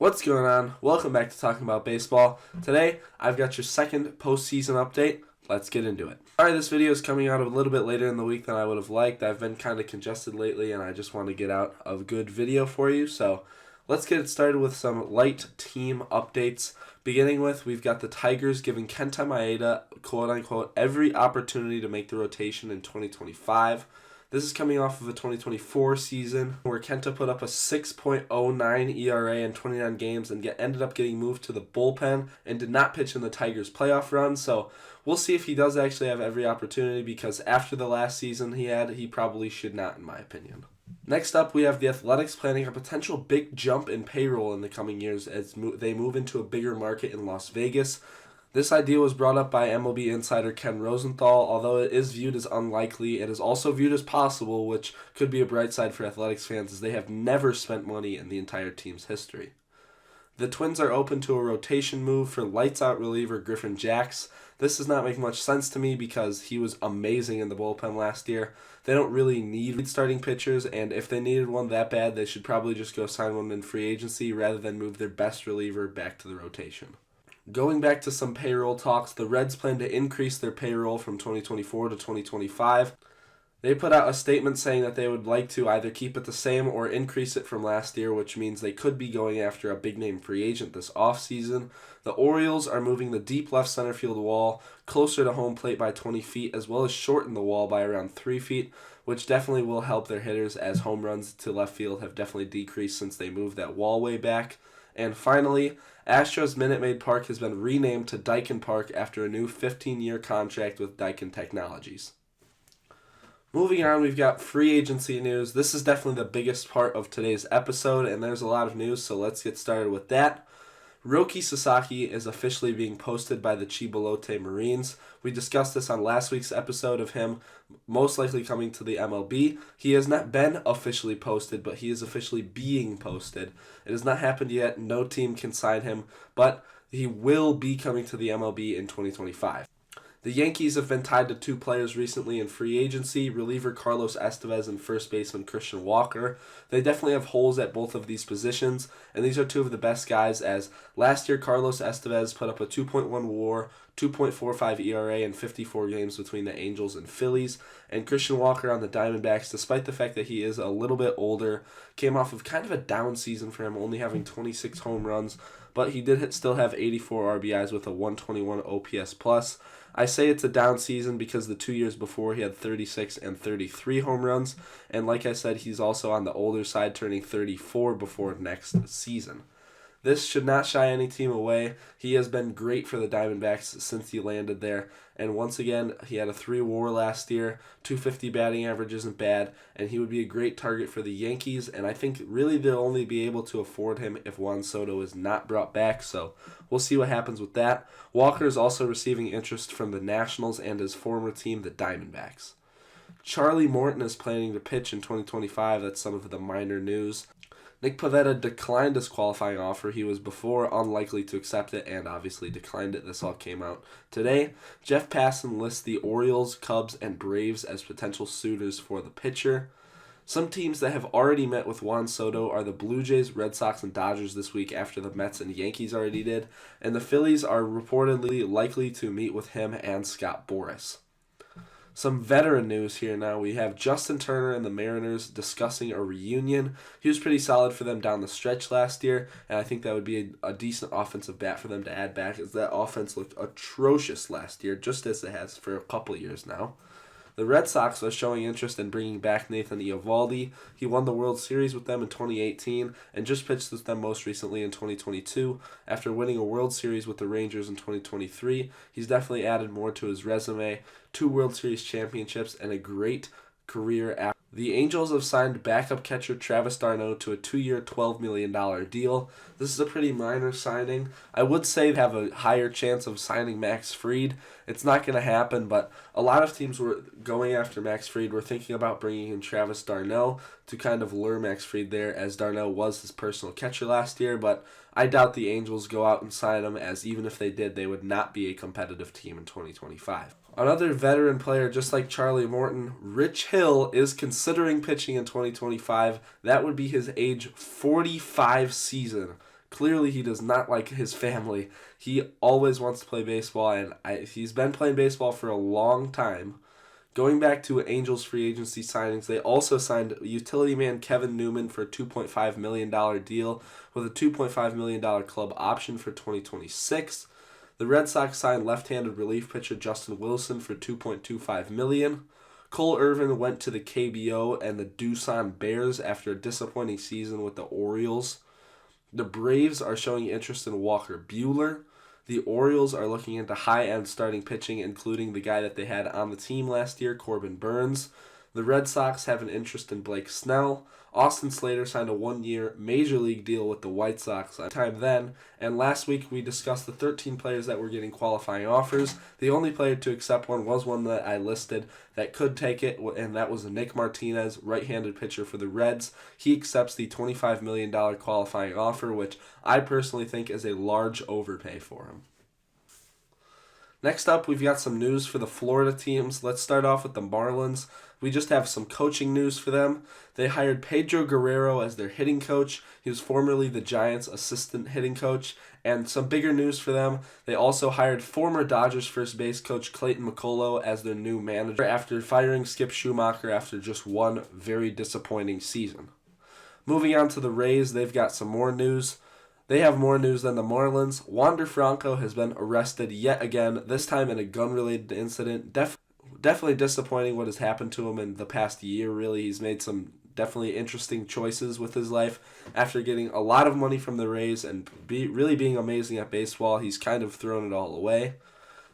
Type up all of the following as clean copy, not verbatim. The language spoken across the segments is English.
What's going on? Welcome back to Talking About Baseball. Today, I've got your second postseason update. Let's get into it. Alright, this video is coming out a little bit later in the week than I would have liked. I've been kind of congested lately, and I just want to get out a good video for you. So, let's get it started with some light team updates. Beginning with, we've got the Tigers giving Kenta Maeda, quote-unquote, every opportunity to make the rotation in 2025. This is coming off of a 2024 season where Kenta put up a 6.09 ERA in 29 games and ended up getting moved to the bullpen and did not pitch in the Tigers' playoff run. So we'll see if he does actually have every opportunity, because after the last season he probably should not, in my opinion. Next up, we have the Athletics planning a potential big jump in payroll in the coming years as they move into a bigger market in Las Vegas. This idea was brought up by MLB insider Ken Rosenthal. Although it is viewed as unlikely, it is also viewed as possible, which could be a bright side for Athletics fans as they have never spent money in the entire team's history. The Twins are open to a rotation move for lights-out reliever Griffin Jax. This does not make much sense to me because he was amazing in the bullpen last year. They don't really need starting pitchers, and if they needed one that bad, they should probably just go sign one in free agency rather than move their best reliever back to the rotation. Going back to some payroll talks, the Reds plan to increase their payroll from 2024 to 2025. They put out a statement saying that they would like to either keep it the same or increase it from last year, which means they could be going after a big-name free agent this offseason. The Orioles are moving the deep left center field wall closer to home plate by 20 feet, as well as shorten the wall by around 3 feet, which definitely will help their hitters as home runs to left field have definitely decreased since they moved that wall way back. And finally, Astros Minute Maid Park has been renamed to Daikin Park after a new 15-year contract with Daikin Technologies. Moving on, we've got free agency news. This is definitely the biggest part of today's episode, and there's a lot of news, so let's get started with that. Roki Sasaki is officially being posted by the Chibolote Marines. We discussed this on last week's episode of him most likely coming to the MLB. He has not been officially posted, but he is officially being posted. It has not happened yet. No team can sign him, but he will be coming to the MLB in 2025. The Yankees have been tied to two players recently in free agency, reliever Carlos Estevez and first baseman Christian Walker. They definitely have holes at both of these positions, and these are two of the best guys, as last year Carlos Estevez put up a 2.1 WAR, 2.45 ERA in 54 games between the Angels and Phillies, and Christian Walker on the Diamondbacks, despite the fact that he is a little bit older, came off of kind of a down season for him, only having 26 home runs, but he did still have 84 RBIs with a 121 OPS+. I say it's a down season because the 2 years before he had 36 and 33 home runs, and like I said, he's also on the older side, turning 34 before next season. This should not shy any team away. He has been great for the Diamondbacks since he landed there, and once again, he had a 3 WAR last year, 250 batting average isn't bad, and he would be a great target for the Yankees, and I think really they'll only be able to afford him if Juan Soto is not brought back, so we'll see what happens with that. Walker is also receiving interest from the Nationals and his former team, the Diamondbacks. Charlie Morton is planning to pitch in 2025. That's some of the minor news. Nick Pivetta declined his qualifying offer. He was before unlikely to accept it and obviously declined it. This all came out today. Jeff Passan lists the Orioles, Cubs, and Braves as potential suitors for the pitcher. Some teams that have already met with Juan Soto are the Blue Jays, Red Sox, and Dodgers this week after the Mets and Yankees already did, and the Phillies are reportedly likely to meet with him and Scott Boras. Some veteran news here now. We have Justin Turner and the Mariners discussing a reunion. He was pretty solid for them down the stretch last year, and I think that would be a decent offensive bat for them to add back, as that offense looked atrocious last year, just as it has for a couple of years now. The Red Sox are showing interest in bringing back Nathan Eovaldi. He won the World Series with them in 2018 and just pitched with them most recently in 2022. After winning a World Series with the Rangers in 2023, he's definitely added more to his resume, 2 World Series championships, and a great career after. The Angels have signed backup catcher Travis d'Arnaud to a 2-year, $12 million deal. This is a pretty minor signing. I would say they have a higher chance of signing Max Fried. It's not going to happen, but a lot of teams were going after Max Fried. Were thinking about bringing in Travis d'Arnaud to kind of lure Max Fried there, as d'Arnaud was his personal catcher last year, but I doubt the Angels go out and sign him, as even if they did, they would not be a competitive team in 2025. Another veteran player, just like Charlie Morton, Rich Hill, is considering pitching in 2025. That would be his age 45 season. Clearly, he does not like his family. He always wants to play baseball, and he's been playing baseball for a long time. Going back to Angels free agency signings, they also signed utility man Kevin Newman for a $2.5 million deal with a $2.5 million club option for 2026. The Red Sox signed left-handed relief pitcher Justin Wilson for $2.25 million. Cole Irvin went to the KBO and the Doosan Bears after a disappointing season with the Orioles. The Braves are showing interest in Walker Buehler. The Orioles are looking into high-end starting pitching, including the guy that they had on the team last year, Corbin Burns. The Red Sox have an interest in Blake Snell. Austin Slater signed a one-year Major League deal with the White Sox on time then. And last week we discussed the 13 players that were getting qualifying offers. The only player to accept one was one that I listed that could take it, and that was Nick Martinez, right-handed pitcher for the Reds. He accepts the $25 million qualifying offer, which I personally think is a large overpay for him. Next up, we've got some news for the Florida teams. Let's start off with the Marlins. We just have some coaching news for them. They hired Pedro Guerrero as their hitting coach. He was formerly the Giants' assistant hitting coach. And some bigger news for them, they also hired former Dodgers first base coach Clayton McCullough as their new manager after firing Skip Schumacher after just one very disappointing season. Moving on to the Rays, they've got some more news. They have more news than the Marlins. Wander Franco has been arrested yet again, this time in a gun-related incident. Definitely disappointing what has happened to him in the past year, really. He's made some definitely interesting choices with his life. After getting a lot of money from the Rays and really being amazing at baseball, he's kind of thrown it all away.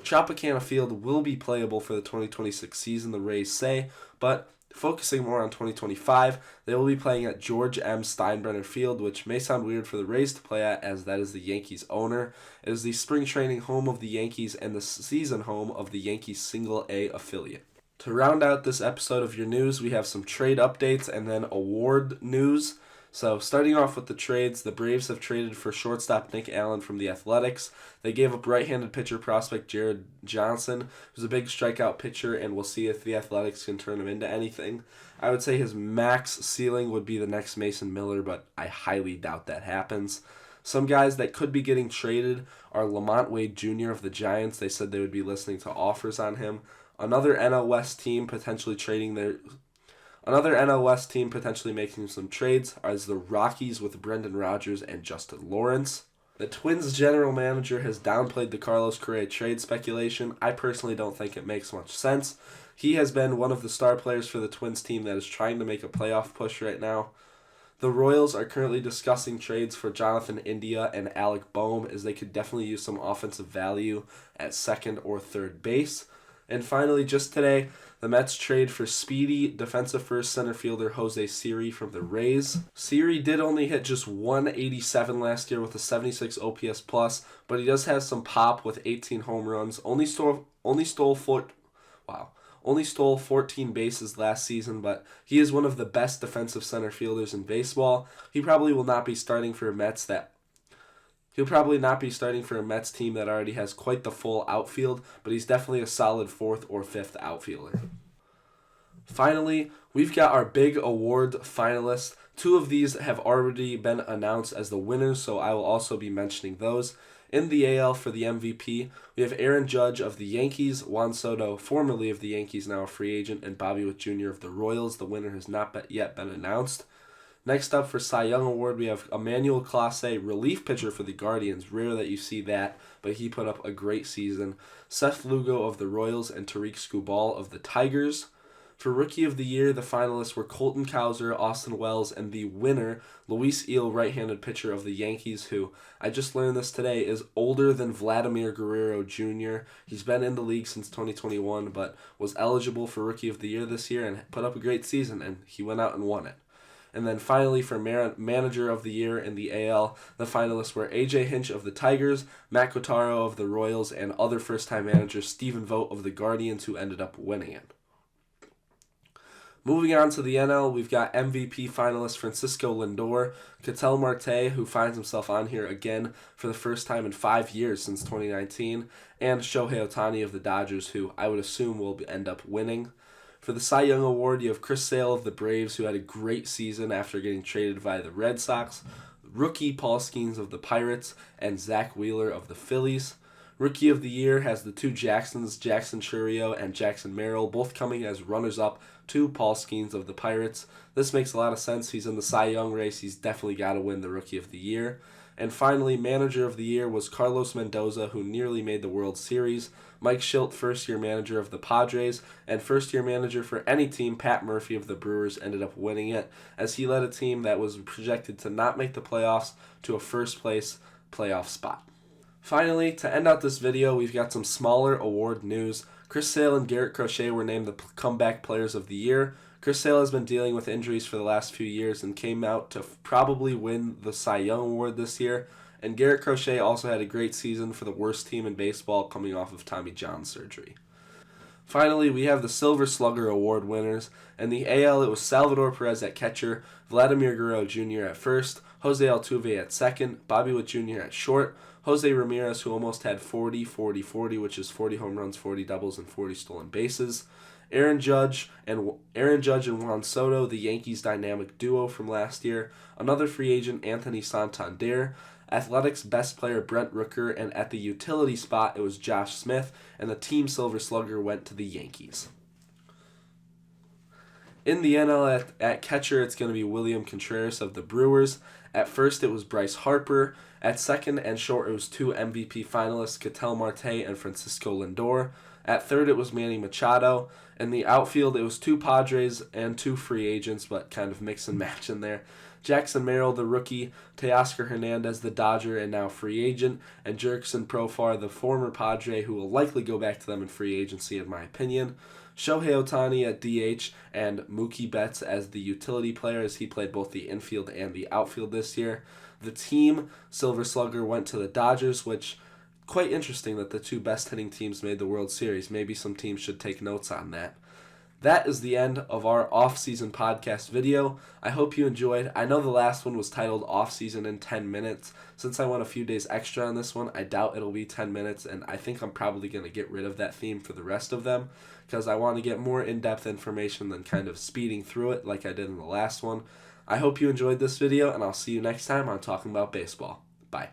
Tropicana Field will be playable for the 2026 season, the Rays say, but focusing more on 2025, they will be playing at George M. Steinbrenner Field, which may sound weird for the Rays to play at, as that is the Yankees' owner. It is the spring training home of the Yankees and the season home of the Yankees Single-A affiliate. To round out this episode of your news, we have some trade updates and then award news. So starting off with the trades, the Braves have traded for shortstop Nick Allen from the Athletics. They gave up right-handed pitcher prospect Jared Johnson, who's a big strikeout pitcher, and we'll see if the Athletics can turn him into anything. I would say his max ceiling would be the next Mason Miller, but I highly doubt that happens. Some guys that could be getting traded are Lamont Wade Jr. of the Giants. They said they would be listening to offers on him. Another NL West team potentially making some trades is the Rockies with Brendan Rodgers and Justin Lawrence. The Twins general manager has downplayed the Carlos Correa trade speculation. I personally don't think it makes much sense. He has been one of the star players for the Twins team that is trying to make a playoff push right now. The Royals are currently discussing trades for Jonathan India and Alec Boehm, as they could definitely use some offensive value at second or third base. And finally, just today, the Mets trade for speedy defensive first center fielder Jose Siri from the Rays. Siri did only hit just 187 last year with a 76 OPS plus, but he does have some pop with 18 home runs. Only stole 14 bases last season, but he is one of the best defensive center fielders in baseball. He'll probably not be starting for a Mets team that already has quite the full outfield, but he's definitely a solid fourth or fifth outfielder. Finally, we've got our big award finalists. 2 of these have already been announced as the winners, so I will also be mentioning those. In the AL for the MVP, we have Aaron Judge of the Yankees, Juan Soto, formerly of the Yankees, now a free agent, and Bobby Witt Jr. of the Royals. The winner has not yet been announced. Next up for Cy Young Award, we have Emmanuel Clase, relief pitcher for the Guardians. Rare that you see that, but he put up a great season. Seth Lugo of the Royals and Tariq Skubal of the Tigers. For Rookie of the Year, the finalists were Colton Cowser, Austin Wells, and the winner, Luis Eel, right-handed pitcher of the Yankees, who, I just learned this today, is older than Vladimir Guerrero Jr. He's been in the league since 2021, but was eligible for Rookie of the Year this year and put up a great season, and he went out and won it. And then finally, for Manager of the Year in the AL, the finalists were A.J. Hinch of the Tigers, Matt Quatraro of the Royals, and other first-time manager Stephen Vogt of the Guardians, who ended up winning it. Moving on to the NL, we've got MVP finalist Francisco Lindor, Ketel Marte, who finds himself on here again for the first time in 5 years since 2019, and Shohei Ohtani of the Dodgers, who I would assume will end up winning. For the Cy Young Award, you have Chris Sale of the Braves, who had a great season after getting traded by the Red Sox. Rookie Paul Skeens of the Pirates and Zach Wheeler of the Phillies. Rookie of the Year has the two Jacksons, Jackson Chourio and Jackson Merrill, both coming as runners-up to Paul Skeens of the Pirates. This makes a lot of sense. He's in the Cy Young race. He's definitely got to win the Rookie of the Year. And finally, Manager of the Year was Carlos Mendoza, who nearly made the World Series. Mike Schilt, first-year manager of the Padres, and first-year manager for any team, Pat Murphy of the Brewers, ended up winning it, as he led a team that was projected to not make the playoffs to a first-place playoff spot. Finally, to end out this video, we've got some smaller award news. Chris Sale and Garrett Crochet were named the Comeback Players of the Year. Chris Sale has been dealing with injuries for the last few years and came out to probably win the Cy Young Award this year. And Garrett Crochet also had a great season for the worst team in baseball, coming off of Tommy John surgery. Finally, we have the Silver Slugger Award winners. In the AL, it was Salvador Perez at catcher, Vladimir Guerrero Jr. at first, Jose Altuve at second, Bobby Witt Jr. at short, Jose Ramirez, who almost had 40-40-40, which is 40 home runs, 40 doubles, and 40 stolen bases. Aaron Judge and Juan Soto, the Yankees' dynamic duo from last year. Another free agent, Anthony Santander. Athletics best player, Brent Rooker. And at the utility spot, it was Josh Smith. And the team Silver Slugger went to the Yankees. In the NL at catcher, it's going to be William Contreras of the Brewers. At first, it was Bryce Harper. At second and short, it was two MVP finalists, Ketel Marte and Francisco Lindor. At third, it was Manny Machado. In the outfield, it was two Padres and two free agents, but kind of mix and match in there. Jackson Merrill, the rookie, Teoscar Hernandez, the Dodger and now free agent, and Jurickson Profar, the former Padre, who will likely go back to them in free agency, in my opinion. Shohei Ohtani at DH and Mookie Betts as the utility player, as he played both the infield and the outfield this year. The team, Silver Slugger, went to the Dodgers, which quite interesting that the two best hitting teams made the World Series. Maybe some teams should take notes on that. That is the end of our off-season podcast video. I hope you enjoyed. I know the last one was titled Off-Season in 10 Minutes. Since I went a few days extra on this one, I doubt it'll be 10 minutes, and I think I'm probably going to get rid of that theme for the rest of them, because I want to get more in-depth information than kind of speeding through it like I did in the last one. I hope you enjoyed this video, and I'll see you next time on Talking About Baseball. Bye.